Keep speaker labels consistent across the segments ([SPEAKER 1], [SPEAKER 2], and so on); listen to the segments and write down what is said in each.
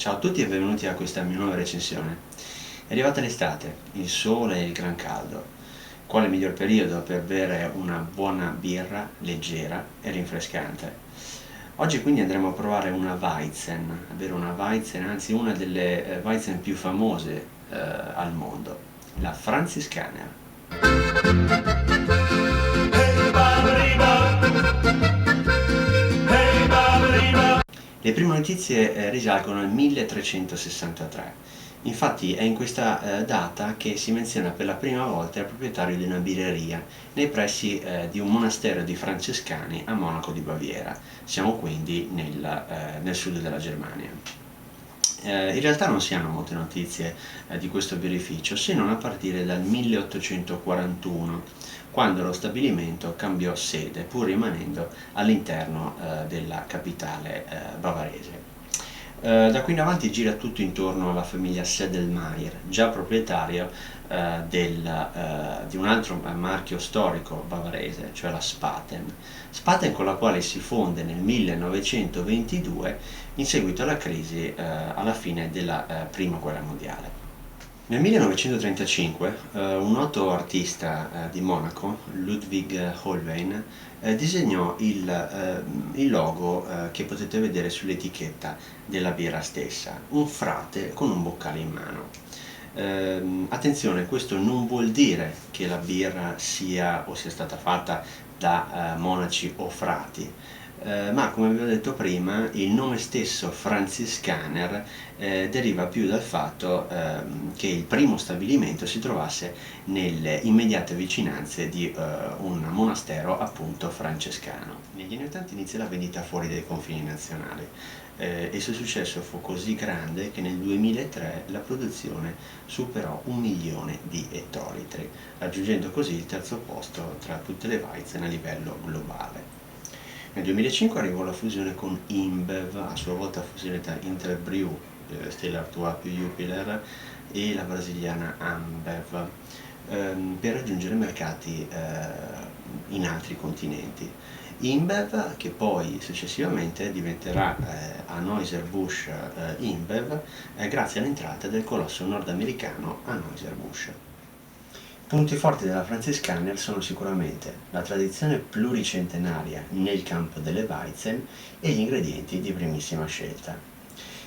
[SPEAKER 1] Ciao a tutti e benvenuti a questa mia nuova recensione. È arrivata l'estate, il sole e il gran caldo. Quale miglior periodo per bere una buona birra leggera e rinfrescante? Oggi quindi andremo a provare una Weizen, a bere una Weizen, anzi una delle Weizen più famose al mondo, la Franziskaner. Le prime notizie risalgono al 1363. Infatti è in questa data che si menziona per la prima volta il proprietario di una birreria nei pressi di un monastero di francescani a Monaco di Baviera. Siamo quindi nel sud della Germania. In realtà non si hanno molte notizie di questo birrificio, se non a partire dal 1841, quando lo stabilimento cambiò sede, pur rimanendo all'interno della capitale bavarese. Da qui in avanti gira tutto intorno alla famiglia Sedlmayr, già proprietario di un altro marchio storico bavarese, cioè la Spaten. Spaten con la quale si fonde nel 1922 in seguito alla crisi alla fine della Prima Guerra Mondiale. Nel 1935 un noto artista di Monaco, Ludwig Holbein, disegnò il logo che potete vedere sull'etichetta della birra stessa, un frate con un boccale in mano. Attenzione, questo non vuol dire che la birra sia stata fatta da monaci o frati, ma come vi ho detto prima il nome stesso Franziskaner deriva più dal fatto che il primo stabilimento si trovasse nelle immediate vicinanze di un monastero appunto francescano. Negli anni 80 inizia la vendita fuori dai confini nazionali e il suo successo fu così grande che nel 2003 la produzione superò 1 milione di ettolitri, raggiungendo così il terzo posto tra tutte le Weizen a livello globale. Nel 2005 arrivò la fusione con InBev, a sua volta fusionata Interbrew, Stella Artois più Jupiler, e la brasiliana Ambev, per raggiungere mercati in altri continenti. InBev, che poi successivamente diventerà Anheuser-Busch InBev, grazie all'entrata del colosso nordamericano Anheuser-Busch. Punti forti della Franziskaner sono sicuramente la tradizione pluricentenaria nel campo delle Weizen e gli ingredienti di primissima scelta.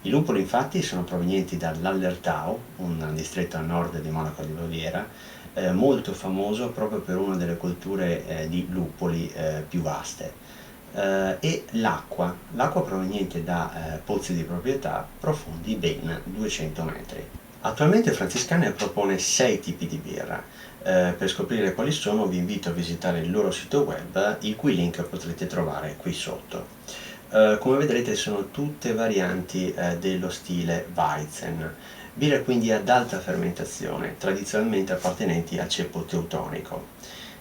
[SPEAKER 1] I lupoli infatti sono provenienti dall'Hallertau, un distretto a nord di Monaco di Baviera, molto famoso proprio per una delle colture di lupoli più vaste. E l'acqua proveniente da pozzi di proprietà profondi ben 200 metri. Attualmente Franziskaner propone 6 tipi di birra. Per scoprire quali sono vi invito a visitare il loro sito web, il cui link potrete trovare qui sotto. Come vedrete sono tutte varianti dello stile Weizen, birre quindi ad alta fermentazione, tradizionalmente appartenenti al ceppo teutonico.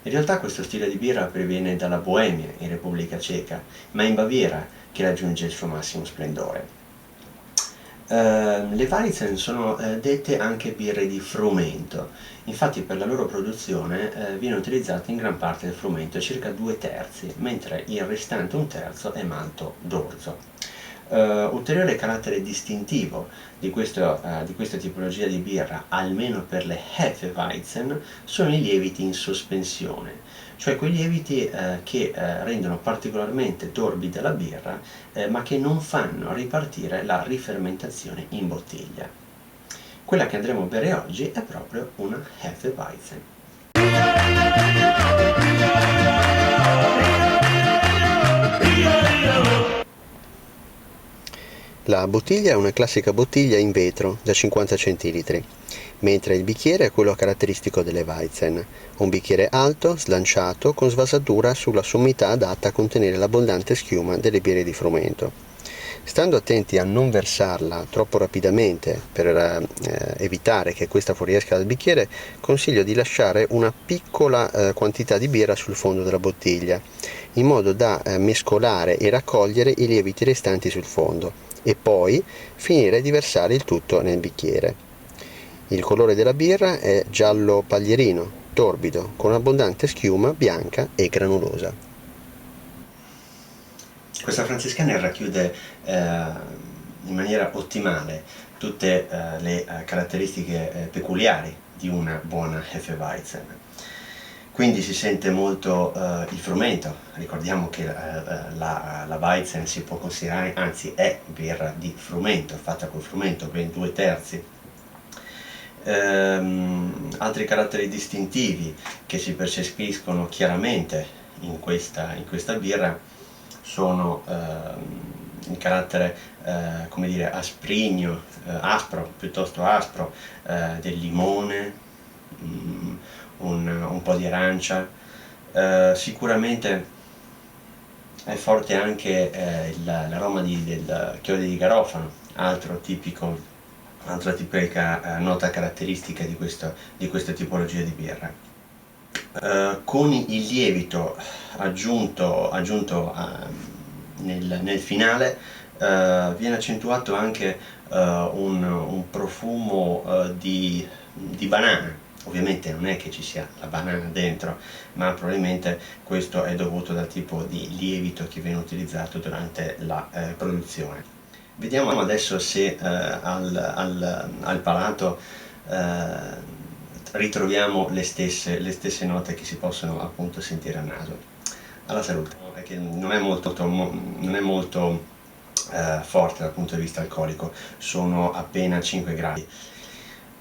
[SPEAKER 1] In realtà questo stile di birra proviene dalla Boemia, in Repubblica Ceca, ma è in Baviera che raggiunge il suo massimo splendore. Le Weizen sono dette anche birre di frumento, infatti per la loro produzione viene utilizzato in gran parte il frumento, circa 2/3, mentre il restante 1/3 è malto d'orzo. Ulteriore carattere distintivo di questa tipologia di birra, almeno per le Hefeweizen, sono i lieviti in sospensione, cioè quei lieviti che rendono particolarmente torbida la birra ma che non fanno ripartire la rifermentazione in bottiglia. Quella che andremo a bere oggi è proprio una Hefeweizen.
[SPEAKER 2] La bottiglia è una classica bottiglia in vetro da 50 centilitri, mentre il bicchiere è quello caratteristico delle Weizen, un bicchiere alto, slanciato, con svasatura sulla sommità adatta a contenere l'abbondante schiuma delle birre di frumento. Stando attenti a non versarla troppo rapidamente per evitare che questa fuoriesca dal bicchiere, consiglio di lasciare una piccola quantità di birra sul fondo della bottiglia, in modo da mescolare e raccogliere i lieviti restanti sul fondo, e poi finire di versare il tutto nel bicchiere. Il colore della birra è giallo paglierino, torbido, con abbondante schiuma bianca e granulosa.
[SPEAKER 1] Questa Franziskaner racchiude in maniera ottimale tutte le caratteristiche peculiari di una buona Hefeweizen. Quindi si sente molto il frumento. Ricordiamo che la Weizen si può considerare, anzi è birra di frumento, fatta col frumento, ben 2/3. Altri caratteri distintivi che si percepiscono chiaramente in questa birra sono il carattere come dire asprigno, aspro, piuttosto aspro, del limone, un po' di arancia. Sicuramente è forte anche l'aroma del chiodi di garofano, altra tipica nota caratteristica di questa tipologia di birra. Con il lievito aggiunto nel finale viene accentuato anche un profumo di banana. Ovviamente non è che ci sia la banana dentro, ma probabilmente questo è dovuto dal tipo di lievito che viene utilizzato durante la produzione. Vediamo adesso se al palato ritroviamo le stesse note che si possono appunto sentire al naso. Alla salute, che non è molto forte dal punto di vista alcolico, sono appena 5 gradi.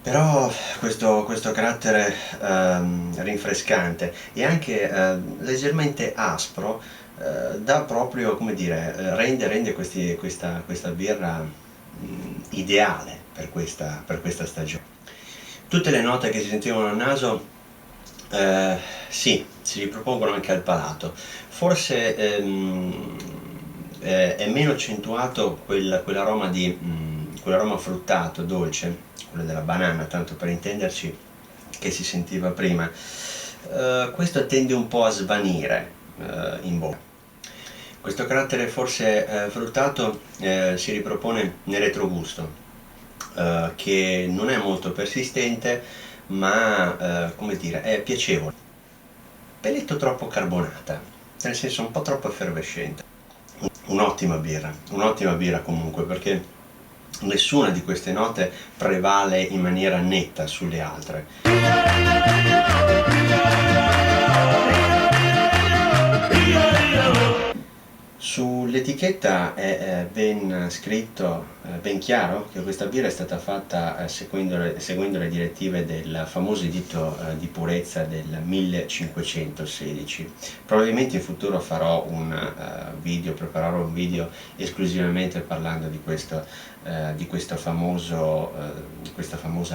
[SPEAKER 1] Però questo carattere rinfrescante e anche leggermente aspro dà proprio, come dire, rende questa birra ideale per questa stagione. Tutte le note che si sentivano al naso sì, si ripropongono anche al palato. Forse è meno accentuato quell'aroma fruttato, dolce, quello della banana, tanto per intenderci, che si sentiva prima. Questo tende un po' a svanire in bocca. Questo carattere forse fruttato si ripropone nel retrogusto, che non è molto persistente, ma come dire, è piacevole. Pelletto troppo carbonata, nel senso un po' troppo effervescente. Un'ottima birra comunque, perché nessuna di queste note prevale in maniera netta sulle altre. Sull'etichetta è ben scritto, ben chiaro, che questa birra è stata fatta seguendo le direttive del famoso editto di purezza del 1516. Probabilmente in futuro preparerò un video esclusivamente parlando di questa famosa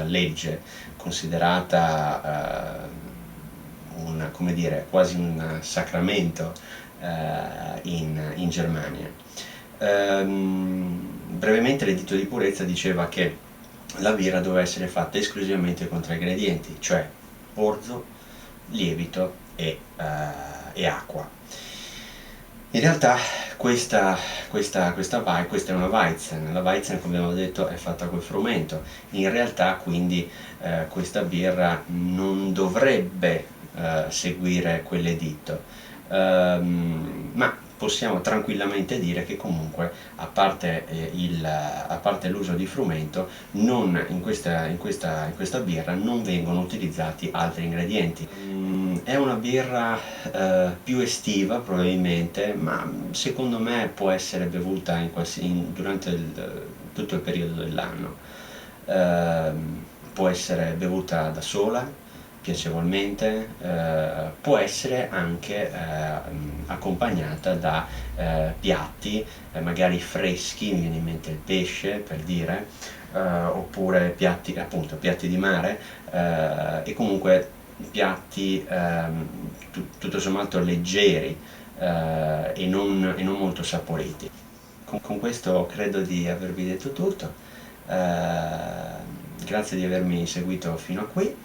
[SPEAKER 1] legge, considerata come dire, quasi un sacramento in Germania. Brevemente l'editto di purezza diceva che la birra doveva essere fatta esclusivamente con 3 ingredienti, cioè orzo, lievito e acqua. In realtà questa è una Weizen. La Weizen, come abbiamo detto, è fatta col frumento. In realtà quindi questa birra non dovrebbe seguire quell'editto. Ma possiamo tranquillamente dire che comunque, a parte l'uso di frumento, in questa birra non vengono utilizzati altri ingredienti. È una birra più estiva probabilmente, ma secondo me può essere bevuta durante tutto il periodo dell'anno. Può essere bevuta da sola, piacevolmente, può essere anche accompagnata da piatti magari freschi, mi viene in mente il pesce per dire, oppure piatti di mare, e comunque piatti tutto sommato leggeri e non molto saporiti. Con questo credo di avervi detto tutto. Grazie di avermi seguito fino a qui,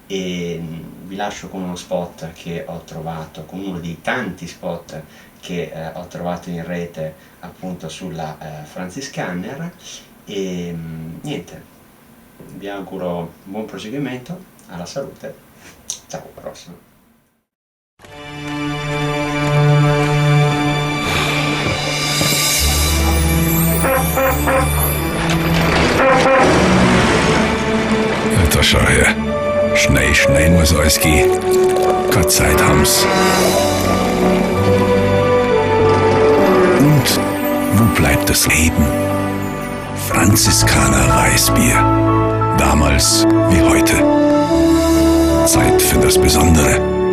[SPEAKER 1] e vi lascio con uno spot che ho trovato, con uno dei tanti spot che ho trovato in rete appunto sulla Francis Scanner, e niente, vi auguro buon proseguimento, alla salute, ciao, alla prossima.
[SPEAKER 3] Nein, schneien muss alles gehen. Keine Zeit haben's. Und wo bleibt das Leben? Franziskaner Weißbier. Damals wie heute. Zeit für das Besondere.